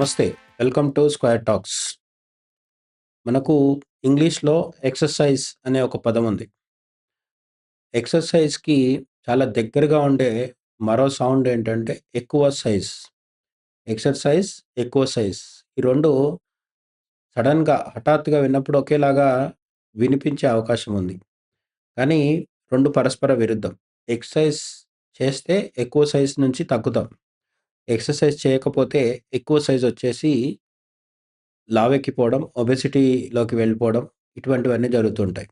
నమస్తే. Welcome to square talks. మనకు ఇంగ్లీష్‌లో ఎక్సర్సైజ్ అనే ఒక పదం ఉంది. ఎక్సర్సైజ్‌కి చాలా దగ్గరగా ఉండే మరో సౌండ్ ఏంటంటే ఎక్కువ సైజ్. ఎక్సర్సైజ్, ఎక్కువ సైజ్. ఈ 2 సడెన్‌గా హఠాత్తుగా విన్నప్పుడు ఒకేలాగా వినిపించే అవకాశం ఉంది. కానీ 2 పరస్పర విరుద్ధం. ఎక్సర్సైజ్ చేస్తే ఎక్కువ సైజ్ నుంచి తగ్గుతాం. ఎక్సర్సైజ్ చేయకపోతే ఎక్కువ సైజ్ వచ్చేసి లావెక్కిపోవడం, ఒబెసిటీలోకి వెళ్ళిపోవడం ఇటువంటివన్నీ జరుగుతుంటాయి.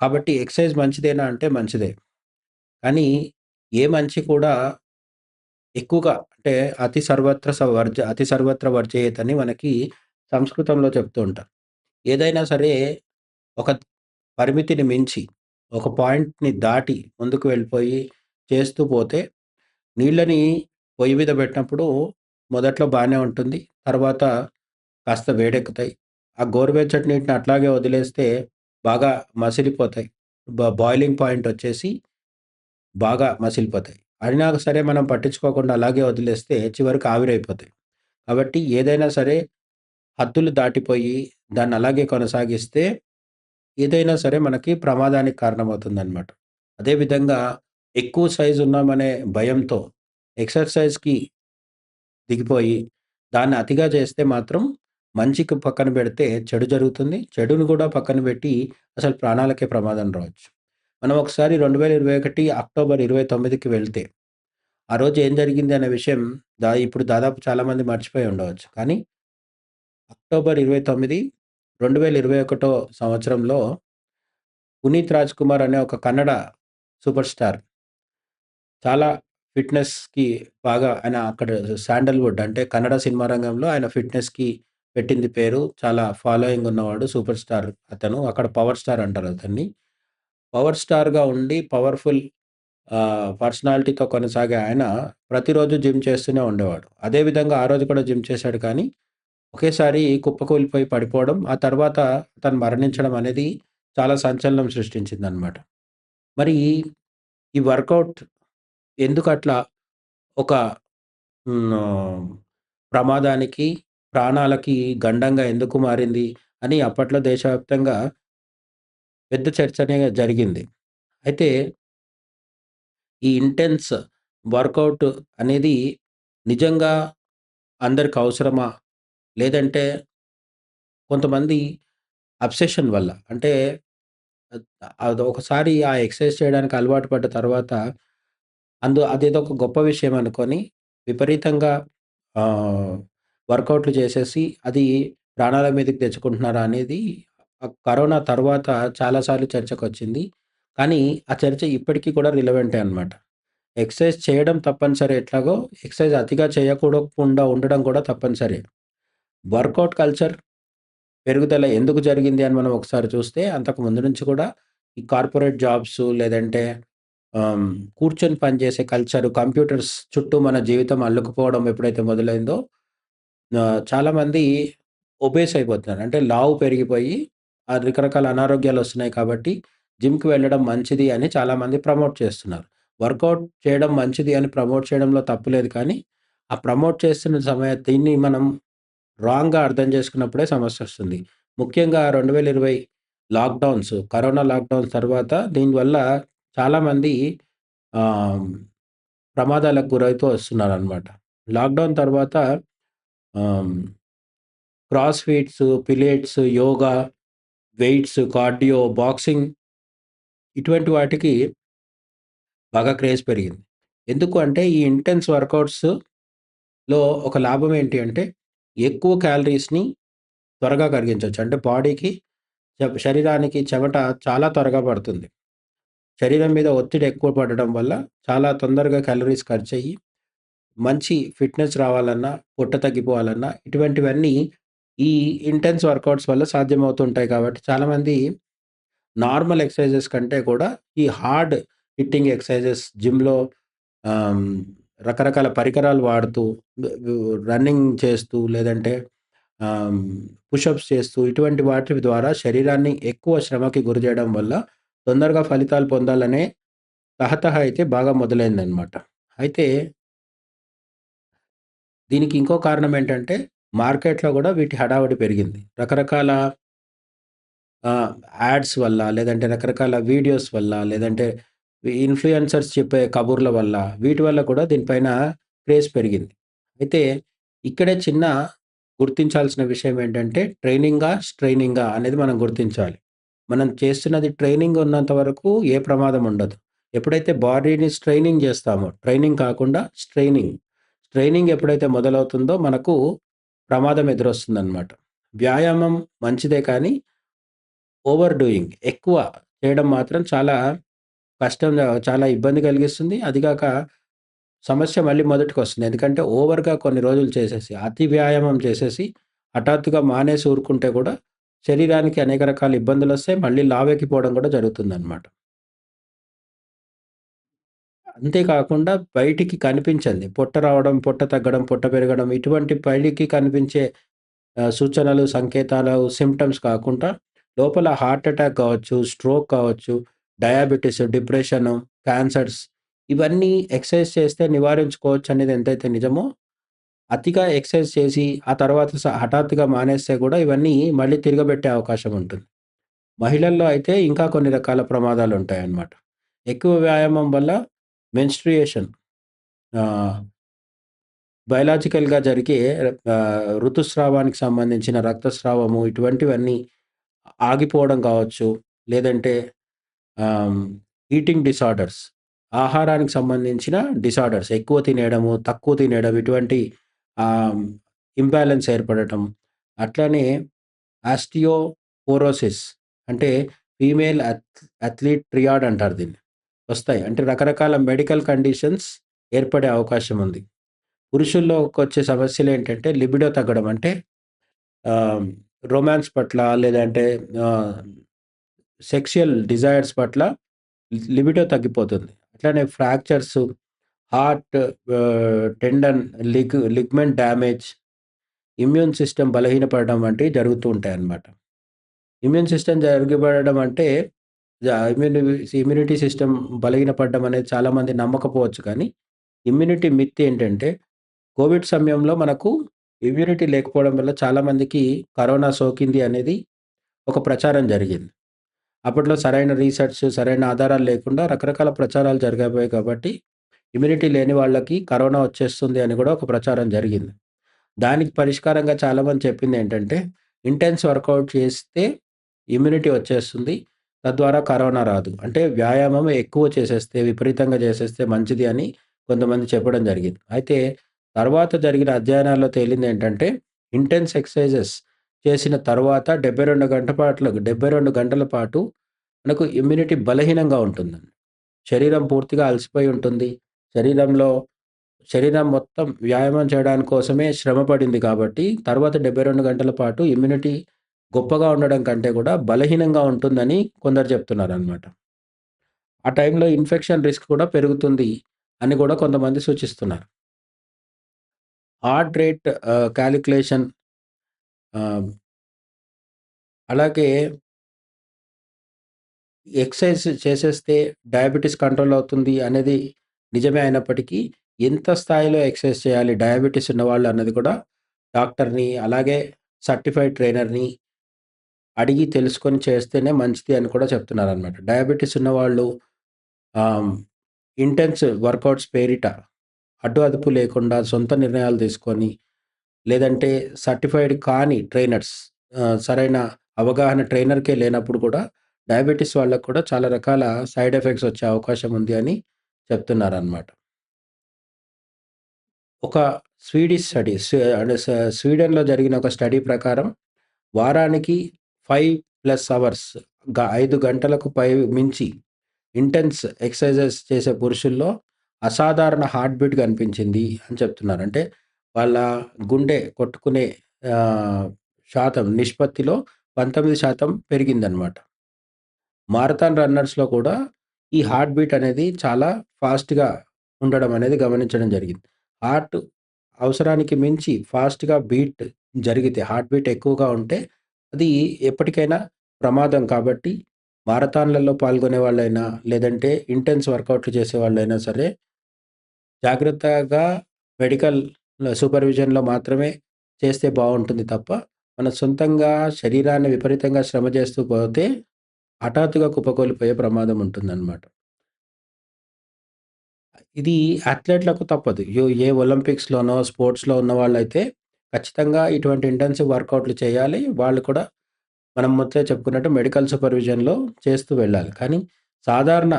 కాబట్టి ఎక్సర్సైజ్ మంచిదేనా అంటే మంచిదే. కానీ ఏ మనిషి కూడా ఎక్కువగా అంటే అతి సర్వత్ర వర్జయేతని మనకి సంస్కృతంలో చెప్తూ ఉంటారు. ఏదైనా సరే ఒక పరిమితిని మించి, ఒక పాయింట్‌ని దాటి ముందుకు వెళ్ళిపోయి చేస్తూ పోతే నీళ్ళని పొయ్యి మీద పెట్టినప్పుడు మొదట్లో బానే ఉంటుంది. తర్వాత కాస్త వేడెక్కుతాయి. ఆ గోరువెచ్చటి నీటిని అట్లాగే వదిలేస్తే బాగా మసిలిపోతాయి. బాయిలింగ్ పాయింట్ వచ్చేసి బాగా మసిలిపోతాయి. అయినా సరే మనం పట్టించుకోకుండా అలాగే వదిలేస్తే చివరికి ఆవిరైపోతాయి. కాబట్టి ఏదైనా సరే హద్దులు దాటిపోయి దాన్ని అలాగే కొనసాగిస్తే ఏదైనా సరే మనకి ప్రమాదానికి కారణమవుతుందనమాట. అదే విధంగా ఎక్కువ సైజ్ ఉన్నామనే భయంతో ఎక్సర్‌సైజ్‌కి దిగిపోయి, దాన్ని అతిగా చేస్తే మాత్రం మంచికి పక్కన పెడితే చెడు జరుగుతుంది. చెడుని కూడా పక్కన పెట్టి అసలు ప్రాణాలకే ప్రమాదం రావచ్చు. మనం ఒకసారి 2021 అక్టోబర్ 29కి వెళ్తే, ఆ రోజు ఏం జరిగింది అనే విషయం ఇప్పుడు దాదాపు చాలామంది మర్చిపోయి ఉండవచ్చు. కానీ అక్టోబర్ 29, 2021 సంవత్సరంలో 'పునీత్ రాజ్ కుమార్' అనే ఒక కన్నడ సూపర్ స్టార్ చాలా ఫిట్‌నెస్‌కి బాగా ఆయన అక్కడ శాండల్‌వుడ్ అంటే కన్నడ సినిమా రంగంలో ఆయన ఫిట్‌నెస్‌కి పెట్టింది పేరు. చాలా ఫాలోయింగ్ ఉన్నవాడు సూపర్ స్టార్ అతను. అక్కడ పవర్ స్టార్ అంటారు అతన్ని. పవర్ స్టార్‌గా ఉండి పవర్‌ఫుల్ పర్సనాలిటీతో కొనసాగే ఆయన ప్రతిరోజు జిమ్ చేస్తూనే ఉండేవాడు. అదే విధంగా ఆ రోజు కూడా జిమ్ చేశాడు కానీ, ఒకేసారి కుప్పకూలిపోయి పడిపోవడం, ఆ తర్వాత అతను మరణించడం అనేది చాలా సంచలనం సృష్టించిందనమాట. మరి ఈ వర్కౌట్ ఎందుకట్లా ఒక ప్రమాదానికి, ప్రాణాలకి గండంగా ఎందుకు మారింది అని అప్పట్లో దేశవ్యాప్తంగా పెద్ద చర్చనే జరిగింది. అయితే ఈ ఇంటెన్స్ వర్కౌట్ అనేది నిజంగా అందరికి అవసరమా? లేదంటే కొంతమంది అబ్సెషన్ వల్ల అంటే అద్ అదొకసారి ఆ ఎక్సర్సైజ్ చేయడానికి అలవాటు పడ్డ తర్వాత అదేదో ఒక గొప్ప విషయం అనుకోని విపరీతంగా ఆహ్, వర్కౌట్‌లు చేసేసి అది ప్రాణాల మీదకి తెచ్చుకుంటున్నారా అనేది కరోనా తర్వాత చాలా సార్లు చర్చకొచ్చింది. కానీ ఆ చర్చ ఇప్పటికి కూడా రిలవెంటే అనమాట. ఎక్సర్సైజ్ చేయడం తప్పనిసరి ఎట్లాగో ఎక్సర్సైజ్ అతిగా చేయకూడకుండా ఉండడం కూడా తప్పనిసరే. వర్కౌట్ కల్చర్ పెరుగుదల ఎందుకు జరిగింది అని మనం ఒకసారి చూస్తే అంతకు ముందు నుంచి కూడా ఈ కార్పొరేట్ జాబ్స్ లేదంటే ఆహ్, కూర్చొని పనిచేసే కల్చర్, కంప్యూటర్స్ చుట్టూ మన జీవితం అల్లుకుపోవడం ఎప్పుడైతే మొదలైందో చాలామంది ఒబేస్ అయిపోతున్నారు. అంటే లావు పెరిగిపోయి రకరకాల అనారోగ్యాలొస్తున్నాయి కాబట్టి జిమ్‌కి వెళ్ళడం మంచిది అని చాలామంది ప్రమోట్ చేస్తున్నారు. వర్కౌట్ చేయడం మంచిది అని ప్రమోట్ చేయడంలో తప్పు లేదు కానీ, ఆ ప్రమోట్ చేస్తున్న దీన్ని మనం రాంగ్‌గా అర్థం చేసుకున్నప్పుడే సమస్యొస్తుంది. ముఖ్యంగా 2020 కరోనా లాక్‌డౌన్స్ తర్వాత దీనివల్ల చాలామంది ఆహ్, ప్రమాదాలకు గురవుతూ వస్తున్నారనమాట. లాక్‌డౌన్ తర్వాత ఆహ్, cross fits, Pilates, yoga, weights, cardio, boxing ఇటువంటి వాటికి బాగా క్రేజ్ పెరిగింది. ఎందుకు అంటే ఈ ఇంటెన్స్ వర్కౌట్స్‌లో ఒక లాభం ఏంటి అంటే ఎక్కువ క్యాలరీస్‌ని త్వరగా కరిగించొచ్చు. అంటే బాడీకి శరీరానికి చెమట చాలా త్వరగా పడుతుంది. శరీరం మీద ఒత్తిడి ఎక్కువ పడడం వల్ల చాలా తొందరగా క్యాలరీస్ ఖర్చయ్యి, మంచి ఫిట్‌నెస్ రావాలన్నా, పొట్ట తగ్గిపోవాలన్నా ఇటువంటివన్నీ ఈ ఇంటెన్స్ వర్కౌట్స్ వల్ల సాధ్యమవుతుంటాయి కాబట్టి చాలామంది నార్మల్ ఎక్సర్‌సైజెస్ కంటే కూడా ఈ హార్డ్ హిట్టింగ్ ఎక్సర్‌సైజెస్ జిమ్‌లో ఆహ్, రకరకాల పరికరాలు వాడుతూ రన్నింగ్ చేస్తూ లేదంటే ఆహ్, పుషప్స్ చేస్తూ ఇటువంటి వాటి ద్వారా శరీరాన్ని ఎక్కువ శ్రమకి గురి చేయడం వల్ల తొందరగా ఫలితాలు పొందాలనే తహతహ అయితే బాగా మొదలైందనమాట. అయితే దీనికి ఇంకో కారణం ఏంటంటే, మార్కెట్‌లో గూడా వీటి హడావిడి పెరిగింది. రకరకాల యాడ్స్ వల్ల, లేదంటే రకరకాల వీడియోస్ వల్ల, లేదంటే ఇన్‌ఫ్లుయెన్సర్స్ చెప్పే కబుర్ల వల్ల, వీటి వల్ల కూడా దీనిపైన క్రేజ్ పెరిగింది. అయితే ఇక్కడే చిన్న గుర్తించాల్సిన విషయం ఏంటంటే, స్ట్రెయినింగా అనేది మనం గుర్తించాలి. మనం చేస్తున్నది ట్రైనింగ్ ఉన్నంత వరకు ఏ ప్రమాదం ఉండదు. ఎప్పుడైతే బాడీని స్ట్రెయినింగ్ జేస్తామో, ట్రైనింగ్ కాకుండా స్ట్రెయినింగ్. స్ట్రెయినింగ్ ఎప్పుడైతే మొదలవుతుందో మనకు ప్రమాదం ఎదురొస్తుందనమాట. వ్యాయామం మంచిదే కానీ ఓవర్ డూయింగ్ ఎక్కువ చేయడం మాత్రం చాలా కష్టంగా చాలా ఇబ్బంది కలిగిస్తుంది. అది గాక సమస్య మళ్ళీ మొదటికొస్తుంది. ఎందుకంటే ఓవర్‌గా కొన్ని రోజులు చేసేసి, అతి వ్యాయామం చేసేసి, హఠాత్తుగా మానేసి ఊరుకుంటే గూడా శరీరానికి అనేక రకాల ఇబ్బందులొస్తాయి. మళ్ళీ లావెక్కిపోవడం గూడా జరుగుతుందనమాట. అంతే కాకుండా బయటికి కనిపించంది. పొట్ట రావడం, పొట్ట తగ్గడం, పొట్ట పెరగడం ఇటువంటి పైకి కనిపించే సూచనలు, సంకేతాలు, సింప్టమ్స్ కాకుండా లోపల హార్ట్ అటాక్ కావచ్చు, స్ట్రోక్ కావచ్చు, డయాబెటిస్, డిప్రెషను, క్యాన్సర్స్ ఇవన్నీ ఎక్సర్సైజ్ చేస్తే నివారించుకోవచ్చనేది ఎంతైతే నిజమో, అతిగా ఎక్సర్సైజ్ చేసి ఆ తర్వాత హఠాత్తుగా మానేస్తే గూడా ఇవన్నీ మళ్ళీ తిరగబెట్టే అవకాశం ఉంటుంది. మహిళల్లో అయితే ఇంకా కొన్ని రకాల ప్రమాదాలుంటాయన్నమాట. ఎక్కువ వ్యాయామం వల్ల మెన్‌స్ట్రుయేషన్ ఆహ్, బయోలాజికల్‌గా జరిగే ఋతుస్రావానికి సంబంధించిన రక్తస్రావము ఇటువంటివన్నీ ఆగిపోవడం కావచ్చు. లేదంటే ఆహ్, ఈటింగ్ డిసార్డర్స్ ఆహారానికి సంబంధించిన డిసార్డర్స్ ఎక్కువ తినేయడము, తక్కువ తినేయడం ఇటువంటి ఆహ్, ఇంబాలెన్స్ ఏర్పడటం. అట్లనే ఆస్టియోపోరోసిస్ అంటే ఫీమేల్ అథ్లీట్ ట్రియాడ్ అంటారు దీన్ని. వస్తాయి. అంటే రకరకాల మెడికల్ కండిషన్స్ ఏర్పడే అవకాశం ఉంది. పురుషుల్లోకొచ్చే సమస్యలేంటంటే లిబిడో తగ్గడం. అంటే ఆహ్, రొమాన్స్ పట్ల లేదంటే ఆహ్, సెక్సువల్ డిజైర్స్ పట్ల లిబిడో తగ్గిపోతుంది. అట్లనే fractures, heart tendon, ligament damage, immune system బలహీనపడడం వంటివి జరుగుతూ ఉంటాయన్నమాట. ఇమ్యూన్ సిస్టమ్ జరిగిపడడం అంటే జ ఇమ్యూని ఇమ్యూనిటీ సిస్టమ్ బలహీనపడడం అనేది చాలామంది నమ్మకపోవచ్చు కానీ, ఇమ్యూనిటీ మిత్ ఏంటంటే కోవిడ్ సమయంలో మనకు ఇమ్యూనిటీ లేకపోవడం వల్ల చాలామందికి కరోనా సోకింది అనేది ఒక ప్రచారం జరిగింది. అప్పట్లో సరైన రీసెర్చ్, సరైన ఆధారాలు లేకుండా రకరకాల ప్రచారాలు జరిగాపోయాయి కాబట్టి, ఇమ్యూనిటీ లేని వాళ్ళకి కరోనా వచ్చేస్తుంది అని కూడా ఒక ప్రచారం జరిగింది. దానికి పరిష్కారంగా చాలామంది చెప్పిందేంటంటే, ఇంటెన్స్ వర్కౌట్ చేస్తే ఇమ్యూనిటీ వచ్చేస్తుంది. తద్వారా కరోనా రాదు. అంటే వ్యాయామం ఎక్కువ చేసేస్తే, విపరీతంగా చేసేస్తే మంచిది అని కొంతమంది చెప్పడం జరిగింది. అయితే తర్వాత జరిగిన అధ్యయనాల్లో తేలిందేంటంటే, ఇంటెన్స్ ఎక్సర్‌సైజెస్ చేసిన తర్వాత 72 గంటల పాటు మనకు ఇమ్యూనిటీ బలహీనంగా ఉంటుందండి. శరీరం పూర్తిగా అలసిపోయి ఉంటుంది. శరీరంలో శరీరం మొత్తం వ్యాయామం చేయడానికి కోసమే శ్రమ పడింది కాబట్టి, తర్వాత 72 గంటల పాటు ఇమ్యూనిటీ గొప్పగా ఉండడం కంటే కూడా బలహీనంగా ఉంటుందని కొందరు చెప్తున్నారనమాట. ఆ టైంలో ఇన్ఫెక్షన్ రిస్క్ కూడా పెరుగుతుంది అని కూడా కొంతమంది సూచిస్తున్నారు. హార్ట్ రేట్ కాలిక్యులేషన్ ఆహ్, అలాగే ఎక్సర్సైజ్ చేసేస్తే డయాబెటిస్ కంట్రోల్ అవుతుంది అనేది నిజమే అయినప్పటికీ, ఎంత స్థాయిలో ఎక్సర్సైజ్ చేయాలి డయాబెటిస్ ఉన్నవాళ్ళు అన్నది కూడా డాక్టర్‌ని, అలాగే సర్టిఫైడ్ ట్రైనర్‌ని అడిగి తెలుసుకొని చేస్తేనే మంచిది అని కూడా చెప్తున్నారనమాట. డయాబెటిస్ ఉన్నవాళ్ళు ఆహ్, ఇంటెన్స్ వర్కౌట్స్ పేరిట అడ్డు అదుపు లేకుండా సొంత నిర్ణయాలు తీసుకొని, లేదంటే సర్టిఫైడ్ కాని ట్రైనర్స్ సరైన అవగాహన ట్రైనర్‌కే లేనప్పుడు కూడా డయాబెటిస్ వాళ్ళకి కూడా చాలా రకాల సైడ్ ఎఫెక్ట్స్ వచ్చే అవకాశం ఉంది అని చెప్తున్నారనమాట. ఒక స్వీడిష్ స్టడీ అంటే స్వీడన్‌లో జరిగిన ఒక స్టడీ ప్రకారం వారానికి 5+ అవర్స్ 5 గంటలకు మించి ఇంటెన్స్ ఎక్సర్‌సైజెస్ చేసే పురుషుల్లో అసాధారణ హార్ట్ బీట్ కనిపించింది అని చెప్తున్నారు. అంటే వాళ్ళ గుండె కొట్టుకునే ఆహ్, శాతం నిష్పత్తిలో 19% పెరిగిందనమాట. మారథాన్ రన్నర్స్‌లో కూడా ఈ హార్ట్ బీట్ అనేది చాలా ఫాస్ట్‌గా ఉండడం అనేది గమనించడం జరిగింది. హార్ట్ అవసరానికి మించి ఫాస్ట్‌గా బీట్ జరిగితే, హార్ట్ బీట్ ఎక్కువగా ఉంటే అది ఎప్పటికైనా ప్రమాదం కాబట్టి మారథాన్‌లలో పాల్గొనే వాళ్ళైనా, లేదంటే ఇంటెన్స్ వర్కౌట్‌లు చేసేవాళ్ళైనా సరే జాగ్రత్తగా మెడికల్ సూపర్విజన్‌లో మాత్రమే చేస్తే బావుంటుంది తప్ప, మన సొంతంగా శరీరాన్ని విపరీతంగా శ్రమ చేస్తూ పోతే హఠాత్తుగా కుప్పకూలిపోయే ప్రమాదం ఉంటుందనమాట. ఇది అథ్లెట్‌లకు తప్పదు. ఏ ఒలింపిక్స్‌లోనో, స్పోర్ట్స్‌లో ఉన్నవాళ్ళైతే ఖచ్చితంగా ఇటువంటి ఇంటెన్సివ్ వర్కౌట్‌లు చేయాలి. వాళ్ళు కూడా మనం మొదటే చెప్పుకున్నట్టు మెడికల్ సూపర్విజన్‌లో చేస్తూ వెళ్ళాలి. కానీ సాధారణ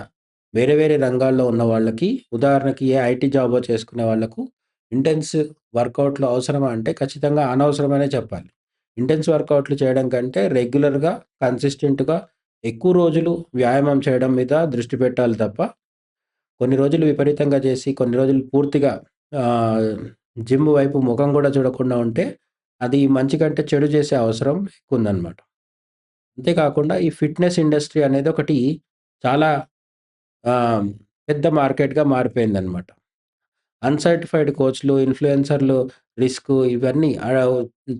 వేరే వేరే రంగాల్లో ఉన్న వాళ్ళకి, ఉదాహరణకి ఏ ఐటీ జాబో చేసుకునే వాళ్ళకు ఇంటెన్సివ్ వర్కౌట్‌లు అవసరమా అంటే ఖచ్చితంగా అనవసరమనే చెప్పాలి. ఇంటెన్స్ వర్కౌట్‌లు చేయడం కంటే రెగ్యులర్‌గా, కన్సిస్టెంట్‌గా ఎక్కువ రోజులు వ్యాయామం చేయడం మీద దృష్టి పెట్టాలి తప్ప, కొన్ని రోజులు విపరీతంగా చేసి, కొన్ని రోజులు పూర్తిగా ఆహ్, జిమ్ వైపు ముఖం గూడా చూడకుండా ఉంటే, అది మంచి కంటే చెడు చేసే అవసరం ఎక్కువుందనమాట. అంతే కాకుండా ఈ ఫిట్‌నెస్ ఇండస్ట్రీ అనేది ఒకటి చాలా ఆహ్, పెద్ద మార్కెట్‌గా మారిపోయిందనమాట. అన్‌సర్టిఫైడ్ కోచ్‌లు, ఇన్‌ఫ్లుయెన్సర్‌లు రిస్కు ఇవన్నీ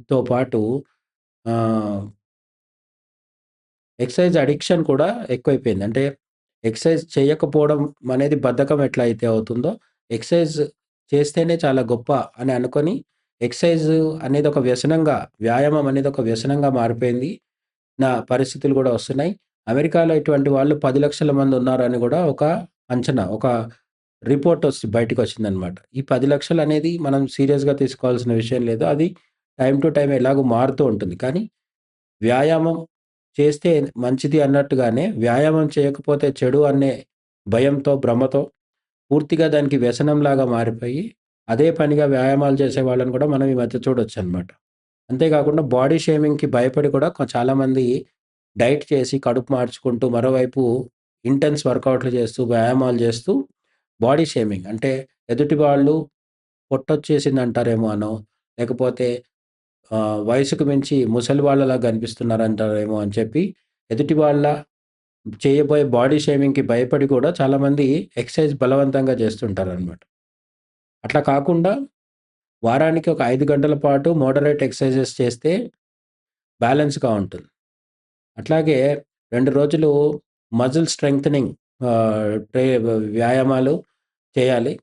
తో పాటు ఆహ్, ఎక్సర్సైజ్ అడిక్షన్ కూడా ఎక్కువైపోయింది. అంటే ఎక్సర్సైజ్ చేయకపోవడం అనేది బద్ధకం ఎట్లా అయితే అవుతుందో, ఎక్సర్సైజ్ చేస్తేనే చాలా గొప్ప అని అనుకోని, ఎక్సర్సైజ్ అనేది ఒక వ్యసనంగా, వ్యాయామం అనేది ఒక వ్యసనంగా మారిపోయింది. పరిస్థితులు గూడా వస్తున్నాయి. అమెరికాలో ఇటువంటి వాళ్ళు 10,00,000 మంది ఉన్నారని గూడా ఒక అంచనా, ఒక రిపోర్ట్ బయటికొచ్చిందనమాట. ఈ 10,00,000 అనేది మనం సీరియస్‌గా తీసుకోవాల్సిన విషయం లేదు. అది టైమ్ టు టైమ్ ఎలాగో మారుతూ ఉంటుంది. కానీ వ్యాయామం చేస్తే మంచిది అన్నట్టుగానే, వ్యాయామం చేయకపోతే చెడు అనే భయంతో, భ్రమతో పూర్తిగా దానికి వ్యసనంలాగా మారిపోయి, అదే పనిగా వ్యాయామాలు చేసే వాళ్ళని కూడా మనం ఈ మధ్య చూడొచ్చనమాట. అంతే కాకుండా బాడీ షేమింగ్‌కి భయపడి కూడా చాలామంది డైట్ చేసి, కడుపు మార్చుకుంటూ, మరోవైపు ఇంటెన్స్ వర్కౌట్‌లు చేస్తూ, వ్యాయామాలు చేస్తూ బాడీ షేమింగ్ అంటే ఎదుటి వాళ్ళు పొట్టొచ్చేసిందంటారేమో అనో, లేకపోతే వయసుకు మించి ముసలి వాళ్ళలా కనిపిస్తున్నారంటారేమో అని చెప్పి, ఎదుటి వాళ్ళ చేయబోయే బాడీ షేమింగ్‌కి భయపడి కూడా చాలామంది ఎక్సర్సైజ్ బలవంతంగా చేస్తుంటారనమాట. అట్లా కాకుండా వారానికి ఒక 5 గంటల పాటు మోడరేట్ ఎక్సర్‌సైజెస్ చేస్తే బ్యాలెన్స్‌గా ఉంటుంది. అట్లాగే 2 రోజులు మజిల్ స్ట్రెంగ్థెనింగ్ ఆహ్, ట్రే వ్యాయామాలు చేయాలి.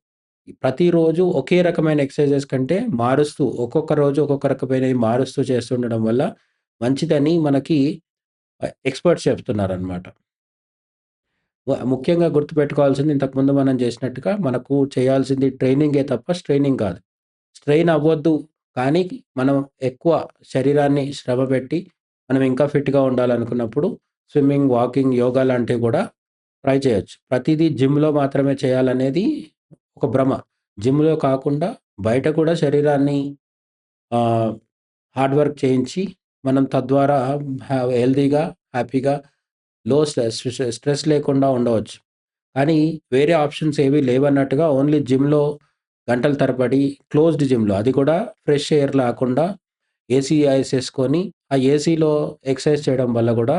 ప్రతిరోజు ఒకే రకమైన ఎక్సర్‌సైజెస్ కంటే మారుస్తూ, ఒక్కొక్క రోజు ఒక్కొక్క రకమైనవి మారుస్తూ చేస్తుండడం వల్ల మంచిదని మనకి ఎక్స్‌పర్ట్స్ చెప్తున్నారనమాట. ముఖ్యంగా గుర్తుపెట్టుకోవాల్సింది ఇంతకుముందు మనం చేసినట్టుగా మనకు చేయాల్సింది ట్రైనింగే తప్ప స్ట్రెయినింగ్ కాదు. స్ట్రెయిన్ అవ్వద్దు. కానీ మనం ఎక్కువ శరీరాన్ని శ్రమ పెట్టి మనం ఇంకా ఫిట్‌గా ఉండాలనుకున్నప్పుడు స్విమ్మింగ్, వాకింగ్, యోగా లాంటివి కూడా ట్రై చేయొచ్చు. ప్రతీదీ జిమ్‌లో మాత్రమే చేయాలనేది ఒక భ్రమ. జిమ్‌లో కాకుండా బయట కూడా శరీరాన్ని ఆహ్, హార్డ్ వర్క్ చేయించి మనం తద్వారా హెల్తీగా, హ్యాపీగా లో స్ట్రెస్ లేకుండా ఉండవచ్చు. కానీ వేరే ఆప్షన్స్ ఏవి లేవన్నట్టుగా ఓన్లీ జిమ్‌లో గంటల తరబడి క్లోజ్డ్ జిమ్‌లో అది కూడా ఫ్రెష్ ఎయిర్ లేకుండా ఏసీ ఏసేసుకొని, ఆ ఏసీలో ఎక్సర్సైజ్ చేయడం వల్ల గూడా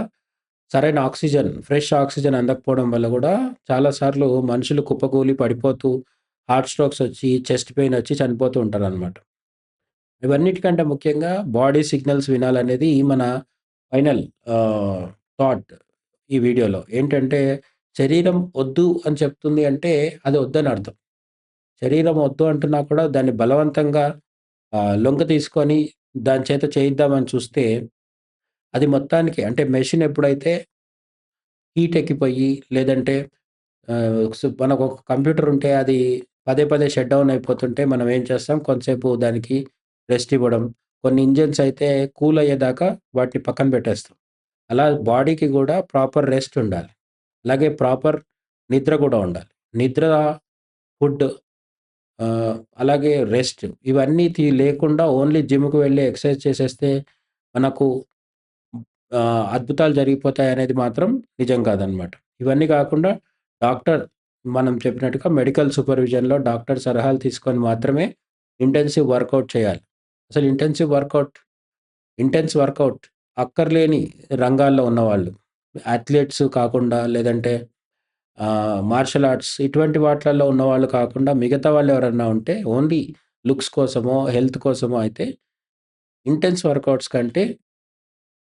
సరైన ఆక్సిజన్, ఫ్రెష్ ఆక్సిజన్ అందకపోవడం వల్ల గూడా చాలా సార్లు మనుషులు కుప్పకూలి పడిపోతూ, హార్ట్ స్ట్రోక్స్ వచ్చి, చెస్ట్ పెయిన్ వచ్చి చనిపోతూ ఉంటారనమాట. ఇవన్నిటికంటే ముఖ్యంగా బాడీ సిగ్నల్స్ వినాలనేది మన ఫైనల్ ఆహ్, థాట్ ఈ వీడియోలో. ఏంటంటే శరీరం ఒద్దు అని చెప్తుంది అంటే అది ఒద్దని అర్థం. శరీరం ఒద్దు అంటున్నా కూడా దాన్ని బలవంతంగా లొంగ తీసుకొని దాని చేత చేయిద్దామని చూస్తే అది మొత్తానికి అంటే మెషిన్ ఎప్పుడైతే హీట్ ఎక్కిపోయి లేదంటే మనకొక కంప్యూటర్ ఉంటే అది పదే పదే షట్ డౌన్ అయిపోతుంటే మనం ఏం చేస్తాం కొంతసేపు దానికి రెస్ట్ ఇవ్వడం. కొన్ని ఇంజిన్స్ అయితే కూల్ అయ్యేదాకా వాటిని పక్కన పెట్టేస్తాం. అలా బాడీకి గూడా ప్రాపర్ రెస్ట్ ఉండాలి. అలాగే ప్రాపర్ నిద్ర గూడా ఉండాలి. నిద్ర, ఫుడ్ అలాగే రెస్ట్ ఇవన్నీ లేకుండా ఓన్లీ జిమ్‌కి వెళ్లి ఎక్సర్సైజ్ చేసేస్తే మనకు అద్భుతాలు జరిగిపోతాయనేది మాత్రం నిజం కాదనమాట. ఇవన్నీ కాకుండా డాక్టర్ మనం చెప్పినట్టుగా మెడికల్ సూపర్విజన్‌లో డాక్టర్ సలహాలు తీసుకొని మాత్రమే ఇంటెన్సివ్ వర్కౌట్ చేయాలి. అసలు ఇంటెన్స్ వర్కౌట్ అక్కర్లేని రంగాల్లో ఉన్నవాళ్ళు, అథ్లెట్స్ కాకుండా లేదంటే మార్షల్ ఆర్ట్స్ ఇటువంటి వాట్లల్లో ఉన్నవాళ్ళు కాకుండా మిగతా వాళ్ళెవరన్నా ఉంటే ఓన్లీ లుక్స్ కోసమో, హెల్త్ కోసమో అయితే ఇంటెన్స్ వర్కౌట్స్ కంటే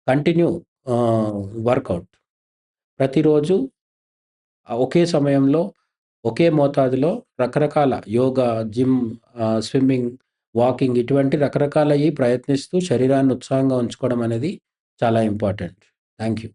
కంటిన్యూ వర్కౌట్ ప్రతిరోజు ఒకే సమయంలో, ఒకే మోతాదులో రకరకాల యోగా, జిమ్, స్విమ్మింగ్, వాకింగ్ ఇటువంటి రకరకాలయి ప్రయత్నిస్తూ శరీరాన్ని ఉత్సాహంగా ఉంచుకోవడం అనేది చాలా ఇంపార్టెంట్. Thank you.